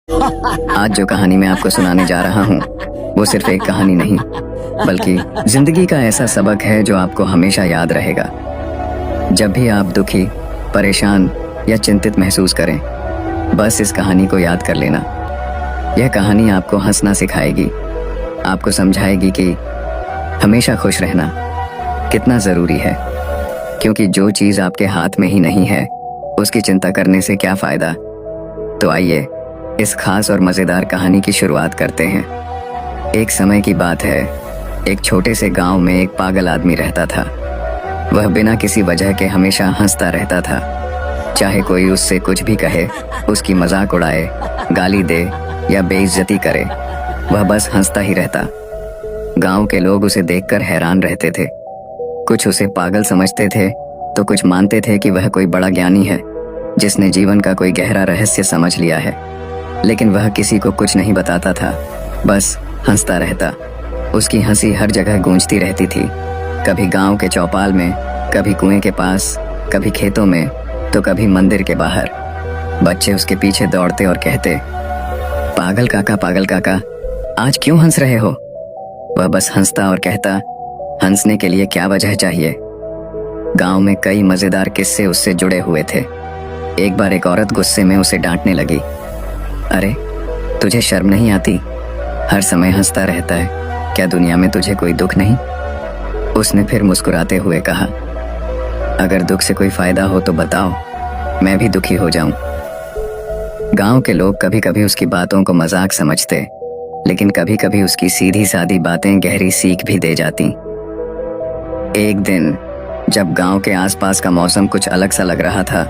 आज जो कहानी मैं आपको सुनाने जा रहा हूँ वो सिर्फ एक कहानी नहीं, बल्कि जिंदगी का ऐसा सबक है जो आपको हमेशा याद रहेगा। जब भी आप दुखी, परेशान या चिंतित महसूस करें, बस इस कहानी को याद कर लेना। यह कहानी आपको हंसना सिखाएगी, आपको समझाएगी कि हमेशा खुश रहना कितना ज़रूरी है, क्योंकि जो चीज़ आपके हाथ में ही नहीं है उसकी चिंता करने से क्या फ़ायदा। तो आइए इस खास और मज़ेदार कहानी की शुरुआत करते हैं। एक समय की बात है, एक छोटे से गांव में एक पागल आदमी रहता था। वह बिना किसी वजह के हमेशा हंसता रहता था। चाहे कोई उससे कुछ भी कहे, उसकी मजाक उड़ाए, गाली दे या बेइज्जती करे, वह बस हंसता ही रहता। गांव के लोग उसे देखकर हैरान रहते थे। कुछ उसे पागल समझते थे तो कुछ मानते थे कि वह कोई बड़ा ज्ञानी है जिसने जीवन का कोई गहरा रहस्य समझ लिया है। लेकिन वह किसी को कुछ नहीं बताता था, बस हंसता रहता। उसकी हंसी हर जगह गूंजती रहती थी, कभी गांव के चौपाल में, कभी कुएं के पास, कभी खेतों में, तो कभी मंदिर के बाहर। बच्चे उसके पीछे दौड़ते और कहते, पागल काका, आज क्यों हंस रहे हो? वह बस हंसता और कहता, हंसने के लिए क्या वजह चाहिए। गांव में कई मजेदार किस्से उससे जुड़े हुए थे। एक बार एक औरत गुस्से में उसे डांटने लगी, अरे तुझे शर्म नहीं आती? हर समय हंसता रहता है, क्या दुनिया में तुझे कोई दुख नहीं? उसने फिर मुस्कुराते हुए कहा, अगर दुख से कोई फायदा हो तो बताओ, मैं भी दुखी हो जाऊं। गांव के लोग कभी कभी उसकी बातों को मजाक समझते, लेकिन कभी कभी उसकी सीधी सादी बातें गहरी सीख भी दे जाती। एक दिन जब गांव के आसपास का मौसम कुछ अलग सा लग रहा था,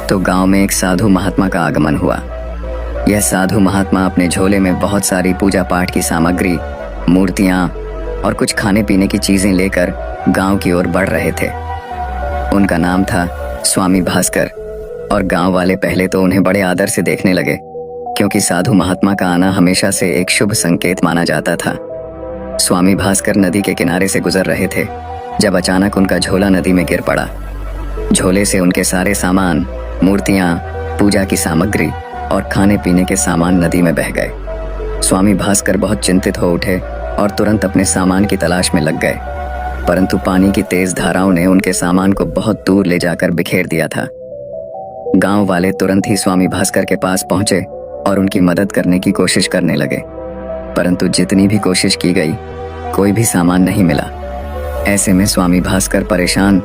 तो गांव में एक साधु महात्मा का आगमन हुआ। यह साधु महात्मा अपने झोले में बहुत सारी पूजा पाठ की सामग्री, मूर्तियां और कुछ खाने पीने की चीजें लेकर गांव की ओर बढ़ रहे थे। उनका नाम था स्वामी भास्कर, और गांव वाले पहले तो उन्हें बड़े आदर से देखने लगे, क्योंकि साधु महात्मा का आना हमेशा से एक शुभ संकेत माना जाता था। स्वामी भास्कर नदी के किनारे से गुजर रहे थे जब अचानक उनका झोला नदी में गिर पड़ा। झोले से उनके सारे सामान, मूर्तियां, पूजा की सामग्री और खाने पीने के सामान नदी में बह गए। स्वामी भास्कर बहुत चिंतित हो उठे और तुरंत अपने सामान की तलाश में लग गए, परंतु पानी की तेज धाराओं ने उनके सामान को बहुत दूर ले जाकर बिखेर दिया था। गांव वाले तुरंत ही स्वामी भास्कर के पास पहुंचे और उनकी मदद करने की कोशिश करने लगे, परंतु जितनी भी कोशिश की गई, कोई भी सामान नहीं मिला। ऐसे में स्वामी भास्कर परेशान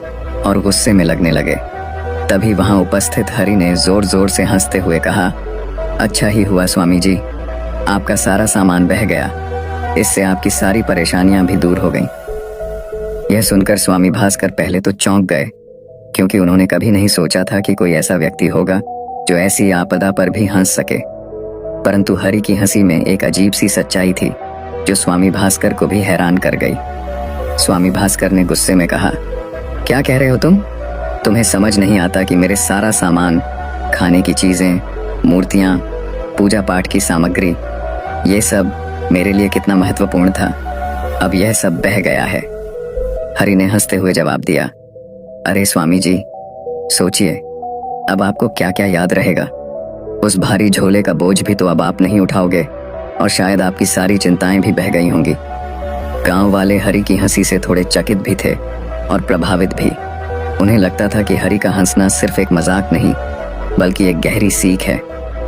और गुस्से में लगने लगे। तभी वहां उपस्थित हरि ने जोर जोर से हंसते हुए कहा, अच्छा ही हुआ स्वामी जी, आपका सारा सामान बह गया, इससे आपकी सारी परेशानियां भी दूर हो गईं। यह सुनकर स्वामी भास्कर पहले तो चौंक गए, क्योंकि उन्होंने कभी नहीं सोचा था कि कोई ऐसा व्यक्ति होगा जो ऐसी आपदा पर भी हंस सके। परंतु हरि की हंसी में एक अजीब सी सच्चाई थी जो स्वामी भास्कर को भी हैरान कर गई। स्वामी भास्कर ने गुस्से में कहा, क्या कह रहे हो तुम? तुम्हें समझ नहीं आता कि मेरे सारा सामान, खाने की चीजें, मूर्तियां, पूजा पाठ की सामग्री, ये सब मेरे लिए कितना महत्वपूर्ण था। अब यह सब बह गया है। हरि ने हंसते हुए जवाब दिया, अरे स्वामी जी, सोचिए, अब आपको क्या क्या याद रहेगा? उस भारी झोले का बोझ भी तो अब आप नहीं उठाओगे, और शायद आपकी सारी चिंताएं भी बह गई होंगी। गांव वाले हरि की हंसी से थोड़े चकित भी थे और प्रभावित भी। उन्हें लगता था कि हरि का हंसना सिर्फ एक मजाक नहीं, बल्कि एक गहरी सीख है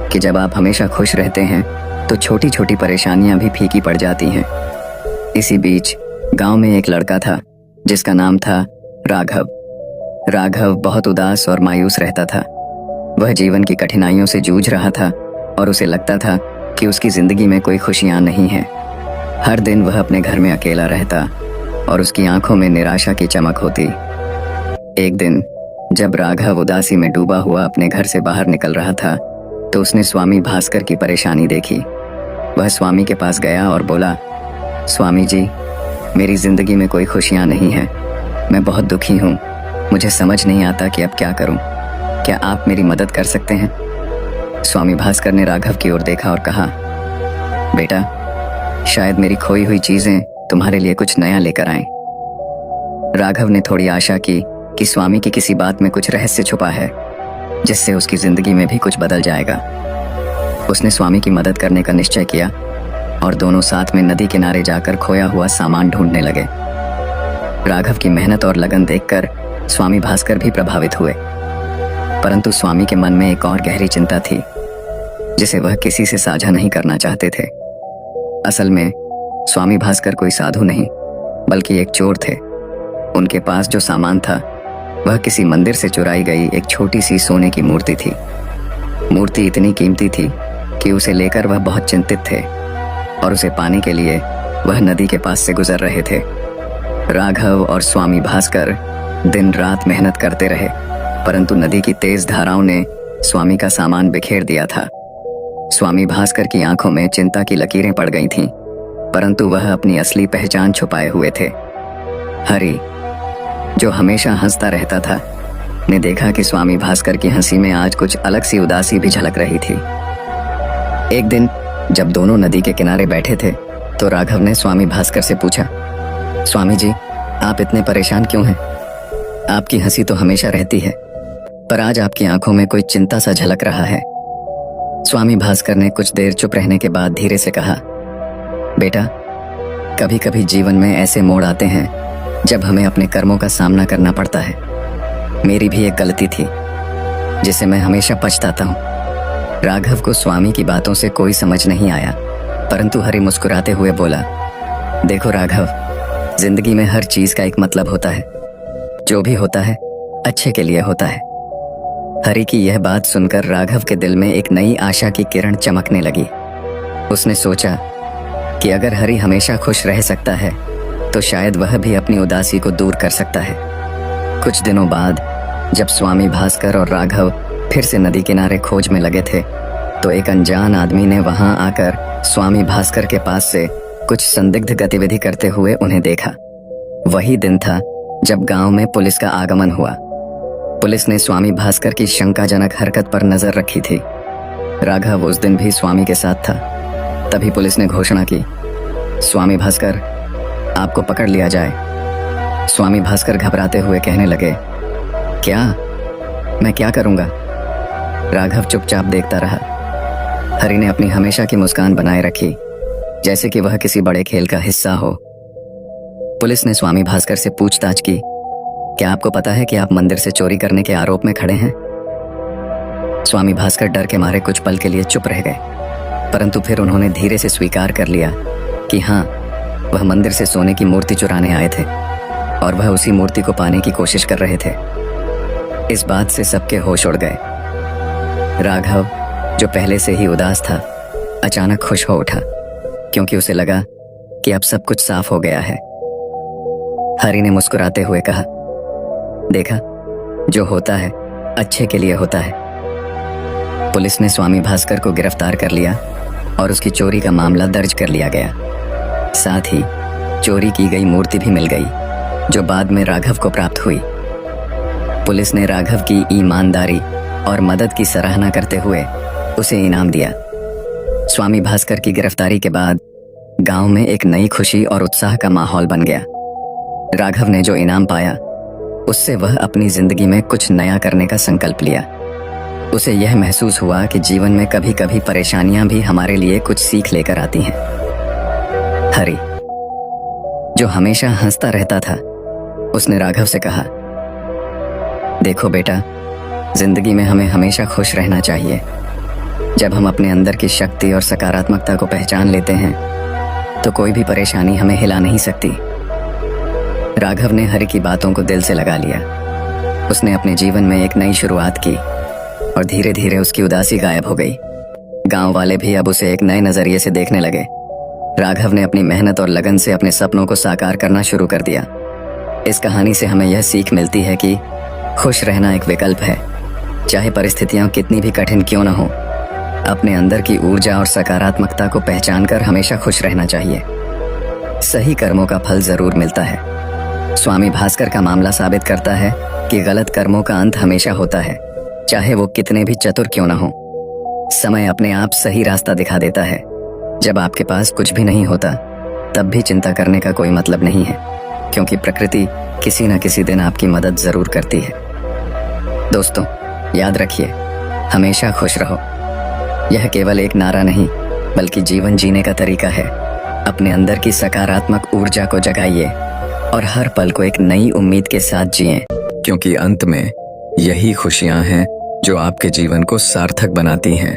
कि जब आप हमेशा खुश रहते हैं तो छोटी छोटी परेशानियां भी फीकी पड़ जाती हैं। इसी बीच गांव में एक लड़का था जिसका नाम था राघव। राघव बहुत उदास और मायूस रहता था। वह जीवन की कठिनाइयों से जूझ रहा था और उसे लगता था कि उसकी जिंदगी में कोई खुशियां नहीं हैं। हर दिन वह अपने घर में अकेला रहता और उसकी आंखों में निराशा की चमक होती। एक दिन जब राघव उदासी में डूबा हुआ अपने घर से बाहर निकल रहा था, तो उसने स्वामी भास्कर की परेशानी देखी। वह स्वामी के पास गया और बोला, स्वामी जी, मेरी जिंदगी में कोई खुशियां नहीं हैं, मैं बहुत दुखी हूँ, मुझे समझ नहीं आता कि अब क्या करूँ, क्या आप मेरी मदद कर सकते हैं? स्वामी भास्कर ने राघव की ओर देखा और कहा, बेटा, शायद मेरी खोई हुई चीजें तुम्हारे लिए कुछ नया लेकर आएं। राघव ने थोड़ी आशा की कि स्वामी की किसी बात में कुछ रहस्य छुपा है, जिससे उसकी जिंदगी में भी कुछ बदल जाएगा। उसने स्वामी की मदद करने का निश्चय किया और दोनों साथ में नदी किनारे जाकर खोया हुआ सामान ढूंढने लगे। राघव की मेहनत और लगन देखकर स्वामी भास्कर भी प्रभावित हुए, परंतु स्वामी के मन में एक और गहरी चिंता थी जिसे वह किसी से साझा नहीं करना चाहते थे। असल में स्वामी भास्कर कोई साधु नहीं बल्कि एक चोर थे। उनके पास जो सामान था वह किसी मंदिर से चुराई गई एक छोटी सी सोने की मूर्ति थी। मूर्ति इतनी कीमती थी कि उसे लेकर वह बहुत चिंतित थे और उसे पाने के लिए वह नदी के पास से गुजर रहे थे। राघव और स्वामी भास्कर दिन रात मेहनत करते रहे, परंतु नदी की तेज धाराओं ने स्वामी का सामान बिखेर दिया था। स्वामी भास्कर की आंखों में चिंता की लकीरें पड़ गई थीं, परंतु वह अपनी असली पहचान छुपाए हुए थे। हरि, जो हमेशा हंसता रहता था, ने देखा कि स्वामी भास्कर की हंसी में आज कुछ अलग सी उदासी भी झलक रही थी। एक दिन जब दोनों नदी के किनारे बैठे थे तो राघव ने स्वामी भास्कर से पूछा, स्वामी जी, आप इतने परेशान क्यों हैं? आपकी हंसी तो हमेशा रहती है, पर आज आपकी आंखों में कोई चिंता सा झलक रहा है। स्वामी भास्कर ने कुछ देर चुप रहने के बाद धीरे से कहा, बेटा, कभी कभी जीवन में ऐसे मोड़ आते हैं जब हमें अपने कर्मों का सामना करना पड़ता है। मेरी भी एक गलती थी जिसे मैं हमेशा पछताता हूँ। राघव को स्वामी की बातों से कोई समझ नहीं आया, परंतु हरि मुस्कुराते हुए बोला, देखो राघव, जिंदगी में हर चीज का एक मतलब होता है। जो भी होता है अच्छे के लिए होता है। हरि की यह बात सुनकर राघव के दिल में एक नई आशा की किरण चमकने लगी। उसने सोचा कि अगर हरि हमेशा खुश रह सकता है तो शायद वह भी अपनी उदासी को दूर कर सकता है। कुछ दिनों बाद जब स्वामी भास्कर और राघव फिर से नदी किनारे खोज में लगे थे तो एक अनजान आदमी ने वहां आकर स्वामी भास्कर के पास से कुछ संदिग्ध गतिविधि करते हुए उन्हें देखा। वही दिन था जब गांव में पुलिस का आगमन हुआ। पुलिस ने स्वामी भास्कर की शंकाजनक हरकत पर नजर रखी थी। राघव उस दिन भी स्वामी के साथ था। तभी पुलिस ने घोषणा की, स्वामी भास्कर, आपको पकड़ लिया जाए। स्वामी भास्कर घबराते हुए कहने लगे, क्या? मैं क्या करूंगा? राघव चुपचाप देखता रहा। हरि ने अपनी हमेशा की मुस्कान बनाए रखी, जैसे कि वह किसी बड़े खेल का हिस्सा हो। पुलिस ने स्वामी भास्कर से पूछताछ की, क्या आपको पता है कि आप मंदिर से चोरी करने के आरोप में खड़े हैं? स्वामी भास्कर डर के मारे कुछ पल के लिए चुप रह गए, परंतु फिर उन्होंने धीरे से स्वीकार कर लिया कि हाँ, वह मंदिर से सोने की मूर्ति चुराने आए थे और वह उसी मूर्ति को पाने की कोशिश कर रहे थे। इस बात से सबके होश उड़ गए। राघव, जो पहले से ही उदास था, अचानक खुश हो उठा, क्योंकि उसे लगा कि अब सब कुछ साफ हो गया है। हरि ने मुस्कुराते हुए कहा, देखा, जो होता है अच्छे के लिए होता है। पुलिस ने स्वामी भास्कर को गिरफ्तार कर लिया और उसकी चोरी का मामला दर्ज कर लिया गया। साथ ही चोरी की गई मूर्ति भी मिल गई, जो बाद में राघव को प्राप्त हुई। पुलिस ने राघव की ईमानदारी और मदद की सराहना करते हुए उसे इनाम दिया। स्वामी भास्कर की गिरफ्तारी के बाद गांव में एक नई खुशी और उत्साह का माहौल बन गया। राघव ने जो इनाम पाया उससे वह अपनी जिंदगी में कुछ नया करने का संकल्प लिया। उसे यह महसूस हुआ कि जीवन में कभी कभी परेशानियां भी हमारे लिए कुछ सीख लेकर आती हैं। हरि, जो हमेशा हंसता रहता था, उसने राघव से कहा, देखो बेटा, जिंदगी में हमें हमेशा खुश रहना चाहिए। जब हम अपने अंदर की शक्ति और सकारात्मकता को पहचान लेते हैं तो कोई भी परेशानी हमें हिला नहीं सकती। राघव ने हरि की बातों को दिल से लगा लिया। उसने अपने जीवन में एक नई शुरुआत की और धीरे धीरे उसकी उदासी गायब हो गई। गांव वाले भी अब उसे एक नए नजरिए से देखने लगे। राघव ने अपनी मेहनत और लगन से अपने सपनों को साकार करना शुरू कर दिया। इस कहानी से हमें यह सीख मिलती है कि खुश रहना एक विकल्प है, चाहे परिस्थितियां कितनी भी कठिन क्यों न हो। अपने अंदर की ऊर्जा और सकारात्मकता को पहचानकर हमेशा खुश रहना चाहिए। सही कर्मों का फल जरूर मिलता है। स्वामी भास्कर का मामला साबित करता है कि गलत कर्मों का अंत हमेशा होता है, चाहे वो कितने भी चतुर क्यों न हो। समय अपने आप सही रास्ता दिखा देता है। जब आपके पास कुछ भी नहीं होता तब भी चिंता करने का कोई मतलब नहीं है, क्योंकि प्रकृति किसी न किसी दिन आपकी मदद जरूर करती है। दोस्तों, याद रखिए, हमेशा खुश रहो। यह केवल एक नारा नहीं बल्कि जीवन जीने का तरीका है। अपने अंदर की सकारात्मक ऊर्जा को जगाइए और हर पल को एक नई उम्मीद के साथ जिएं, क्योंकि अंत में यही खुशियां हैं जो आपके जीवन को सार्थक बनाती हैं।